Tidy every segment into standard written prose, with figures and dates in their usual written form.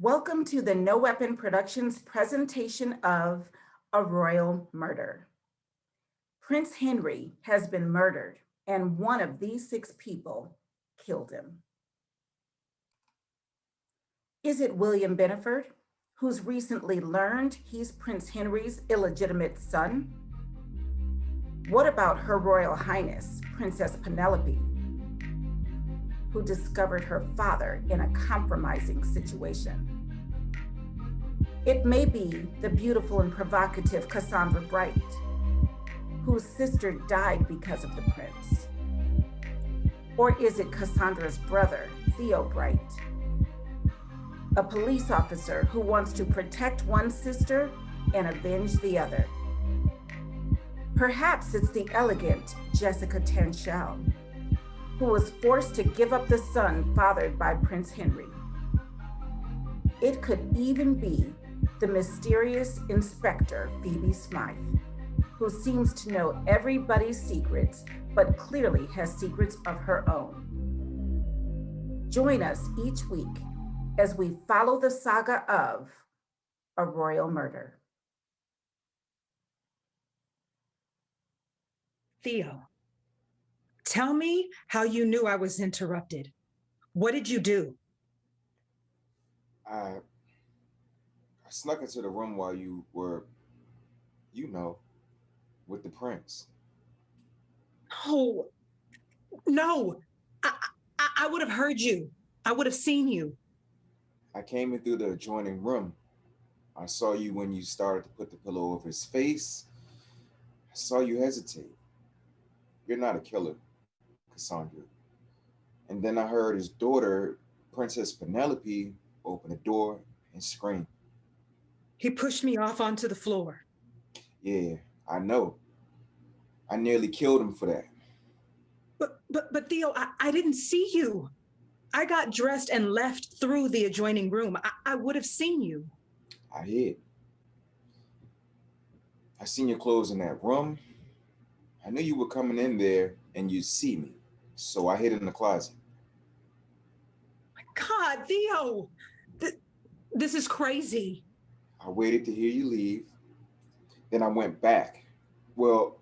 Welcome to the No Weapon Productions presentation of A Royal Murder. Prince Henry has been murdered, and one of these 6 people killed him. Is it William Beneford, who's recently learned he's Prince Henry's illegitimate son? What about Her Royal Highness, Princess Penelope, who discovered her father in a compromising situation? It may be the beautiful and provocative Cassandra Bright, whose sister died because of the prince. Or is it Cassandra's brother, Theo Bright, a police officer who wants to protect one sister and avenge the other? Perhaps it's the elegant Jessica Tanchel, who was forced to give up the son fathered by Prince Henry. It could even be the mysterious Inspector Phoebe Smythe, who seems to know everybody's secrets, but clearly has secrets of her own. Join us each week as we follow the saga of A Royal Murder. Theo, tell me how you knew I was interrupted. What did you do? I snuck into the room while you were, with the prince. Oh, no. I would have heard you. I would have seen you. I came in through the adjoining room. I saw you when you started to put the pillow over his face. I saw you hesitate. You're not a killer, Cassandra. And then I heard his daughter, Princess Penelope, open the door and scream. He pushed me off onto the floor. Yeah, I know. I nearly killed him for that. But Theo, I didn't see you. I got dressed and left through the adjoining room. I would have seen you. I hid. I seen your clothes in that room. I knew you were coming in there and you'd see me. So I hid in the closet. My God, Theo, this is crazy. I waited to hear you leave. Then I went back. Well,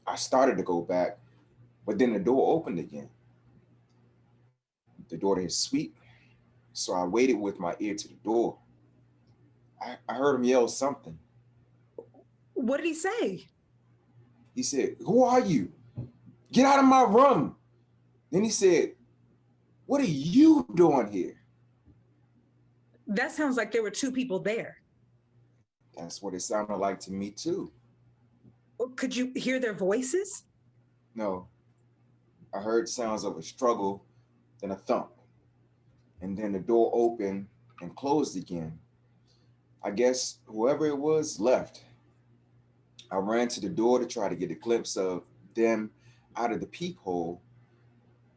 I started to go back, but then the door opened again. The door to his suite. So I waited with my ear to the door. I heard him yell something. What did he say? He said, "Who are you? Get out of my room." Then he said, "What are you doing here?" That sounds like there were 2 people there. That's what it sounded like to me too. Could you hear their voices? No. I heard sounds of a struggle, then a thump. And then the door opened and closed again. I guess whoever it was left. I ran to the door to try to get a glimpse of them out of the peephole.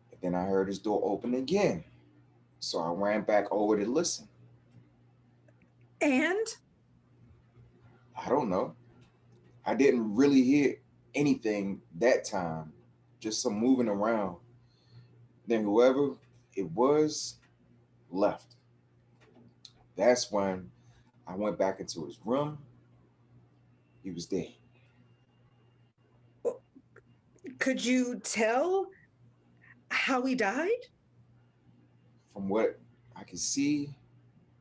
But then I heard his door open again. So I ran back over to listen. And? I don't know. I didn't really hear anything that time, just some moving around. Then whoever it was left. That's when I went back into his room. He was dead. Could you tell how he died? From what I could see,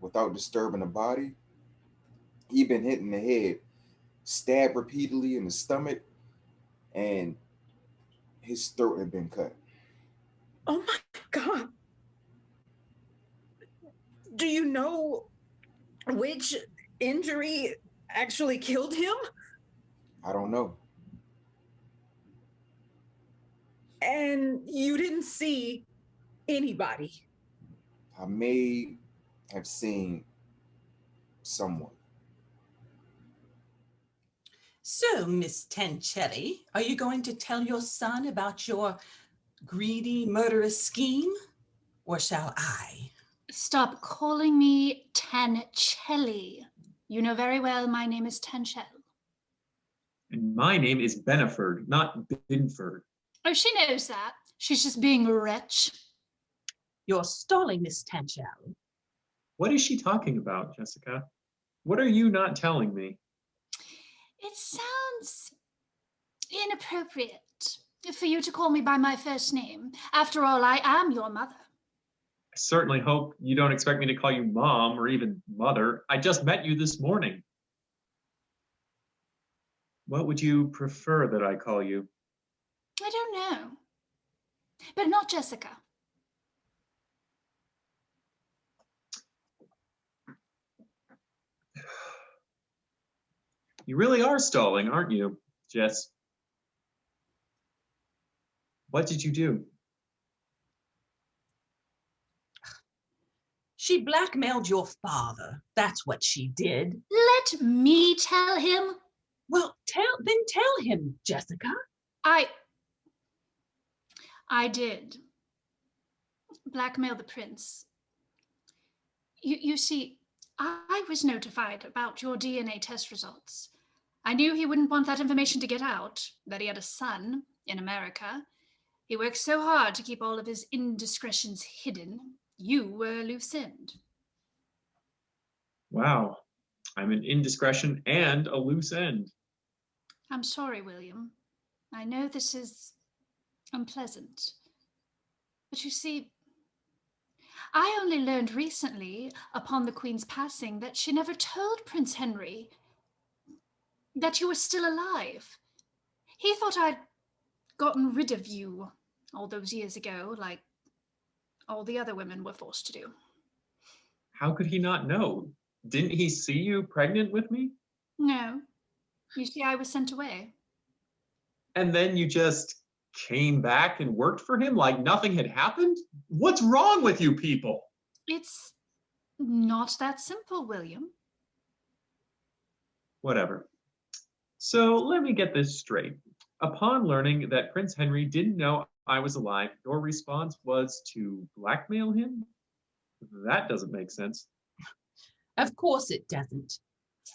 without disturbing the body, he'd been hit in the head, stabbed repeatedly in the stomach, and his throat had been cut. Oh my God. Do you know which injury actually killed him? I don't know. And you didn't see anybody? I may have seen someone. So, Miss Tancelli, are you going to tell your son about your greedy, murderous scheme, or shall I? Stop calling me Tancelli. You know very well my name is Tanchel. And my name is Beneford, not Binford. Oh, she knows that. She's just being a wretch. You're stalling, Miss Tancelli. What is she talking about, Jessica? What are you not telling me? It sounds inappropriate for you to call me by my first name. After all, I am your mother. I certainly hope you don't expect me to call you mom or even mother. I just met you this morning. What would you prefer that I call you? I don't know. But not Jessica. You really are stalling, aren't you, Jess? What did you do? She blackmailed your father. That's what she did. Let me tell him. Well, tell him, Jessica. I did blackmail the prince. You see, I was notified about your DNA test results. I knew he wouldn't want that information to get out, that he had a son in America. He worked so hard to keep all of his indiscretions hidden. You were a loose end. Wow, I'm an indiscretion and a loose end. I'm sorry, William. I know this is unpleasant. But you see, I only learned recently, upon the Queen's passing, that she never told Prince Henry that you were still alive. He thought I'd gotten rid of you all those years ago, like all the other women were forced to do. How could he not know? Didn't he see you pregnant with me? No. You see, I was sent away. And then you just came back and worked for him like nothing had happened? What's wrong with you people? It's not that simple, William. Whatever. So let me get this straight. Upon learning that Prince Henry didn't know I was alive, your response was to blackmail him? That doesn't make sense. Of course it doesn't.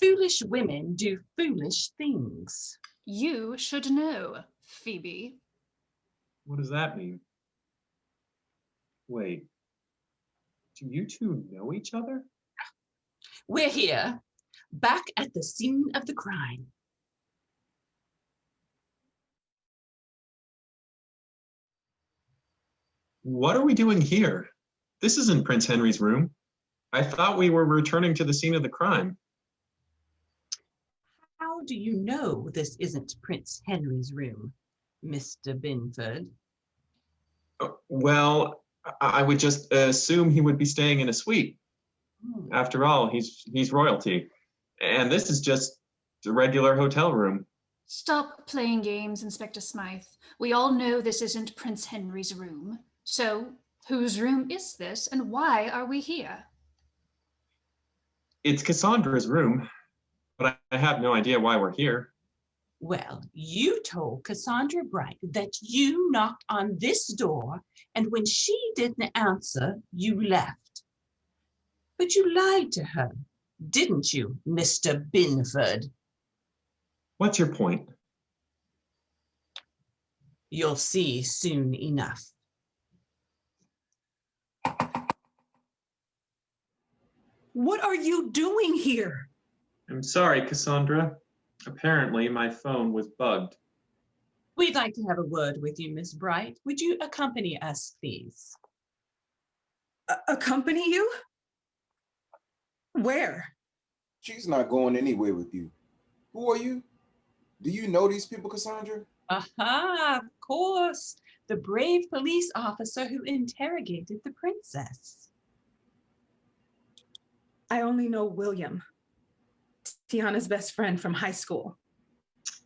Foolish women do foolish things. You should know, Phoebe. What does that mean? Wait, do you two know each other? We're here, back at the scene of the crime. What are we doing here? This isn't Prince Henry's room. I thought we were returning to the scene of the crime. How do you know this isn't Prince Henry's room, Mr. Binford? Well, I would just assume he would be staying in a suite. After all, he's royalty. And this is just a regular hotel room. Stop playing games, Inspector Smythe. We all know this isn't Prince Henry's room. So, whose room is this, and why are we here? It's Cassandra's room, but I have no idea why we're here. Well, you told Cassandra Bright that you knocked on this door, and when she didn't answer, you left. But you lied to her, didn't you, Mr. Binford? What's your point? You'll see soon enough. What are you doing here? I'm sorry, Cassandra. Apparently, my phone was bugged. We'd like to have a word with you, Miss Bright. Would you accompany us, please? Accompany you? Where? She's not going anywhere with you. Who are you? Do you know these people, Cassandra? Aha, of course. The brave police officer who interrogated the princess. I only know William, Tiana's best friend from high school.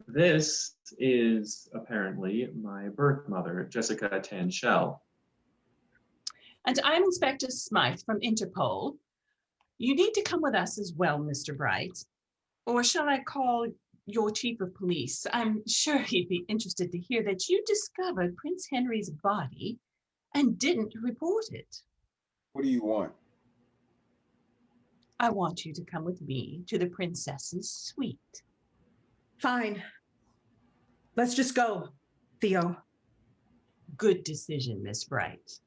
This is apparently my birth mother, Jessica Tanshell. And I'm Inspector Smythe from Interpol. You need to come with us as well, Mr. Bright. Or shall I call your chief of police? I'm sure he'd be interested to hear that you discovered Prince Henry's body and didn't report it. What do you want? I want you to come with me to the princess's suite. Fine. Let's just go, Theo. Good decision, Miss Bright.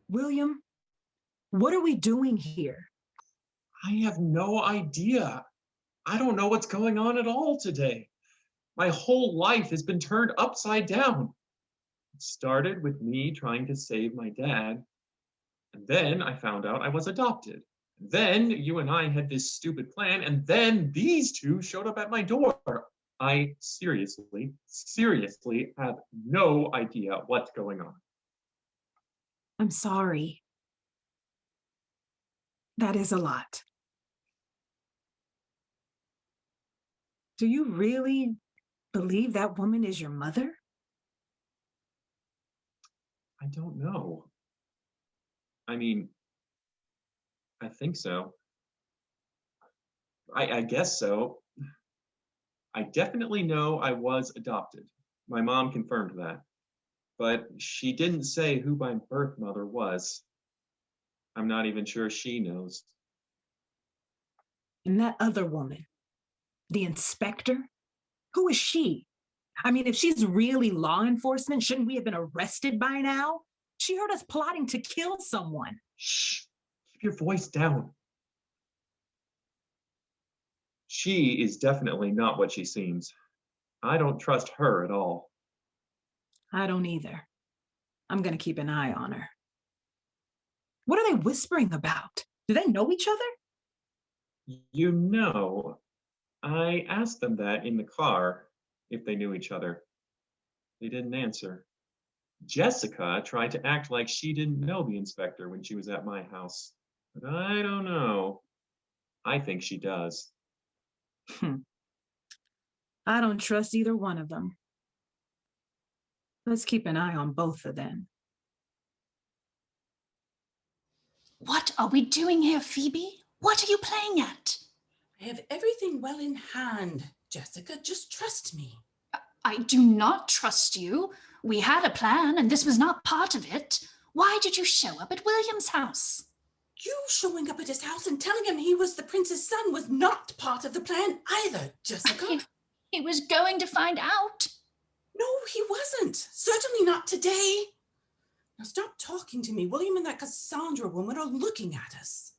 William, What are we doing here? I have no idea. I don't know what's going on at all today. My whole life has been turned upside down. It started with me trying to save my dad, and then I found out I was adopted. Then you and I had this stupid plan, and then these two showed up at my door. I seriously have no idea what's going on. I'm sorry. That is a lot. Do you really believe that woman is your mother? I don't know. I mean, I think so. I guess so. I definitely know I was adopted. My mom confirmed that. But she didn't say who my birth mother was. I'm not even sure she knows. And that other woman, the inspector, who is she? I mean, if she's really law enforcement, shouldn't we have been arrested by now? She heard us plotting to kill someone. Shh, keep your voice down. She is definitely not what she seems. I don't trust her at all. I don't either. I'm going to keep an eye on her. What are they whispering about? Do they know each other? You know, I asked them that in the car if they knew each other. They didn't answer. Jessica tried to act like she didn't know the inspector when she was at my house. But I don't know. I think she does. I don't trust either one of them. Let's keep an eye on both of them. What are we doing here, Phoebe? What are you playing at? I have everything well in hand, Jessica. Just trust me. I do not trust you. We had a plan, and this was not part of it. Why did you show up at William's house? You showing up at his house and telling him he was the prince's son was not part of the plan either, Jessica. He was going to find out. No, he wasn't. Certainly not today. Now stop talking to me. William and that Cassandra woman are looking at us.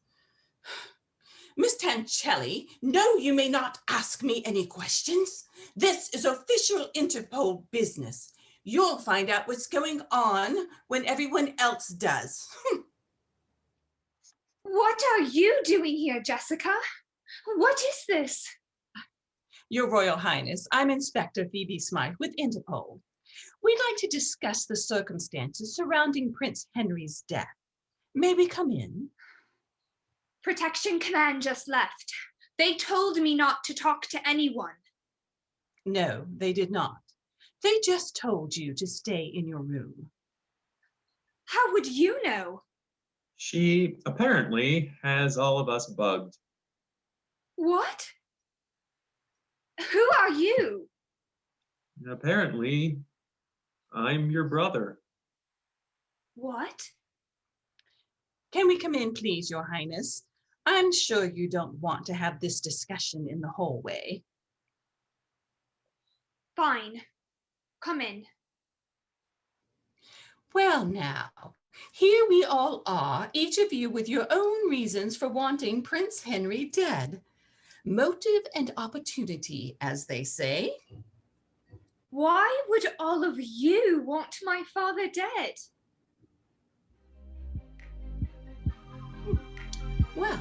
Miss Tancelli, no, you may not ask me any questions. This is official Interpol business. You'll find out what's going on when everyone else does. What are you doing here, Jessica? What is this? Your Royal Highness, I'm Inspector Phoebe Smythe with Interpol. We'd like to discuss the circumstances surrounding Prince Henry's death. May we come in? Protection Command just left. They told me not to talk to anyone. No, they did not. They just told you to stay in your room. How would you know? She apparently has all of us bugged. What? Who are you? Apparently, I'm your brother. What? Can we come in, please, Your Highness? I'm sure you don't want to have this discussion in the hallway. Fine. Come in. Well now, here we all are, each of you with your own reasons for wanting Prince Henry dead. Motive and opportunity, as they say. Why would all of you want my father dead? Well,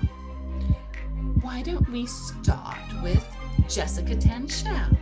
why don't we start with Jessica Tancelli?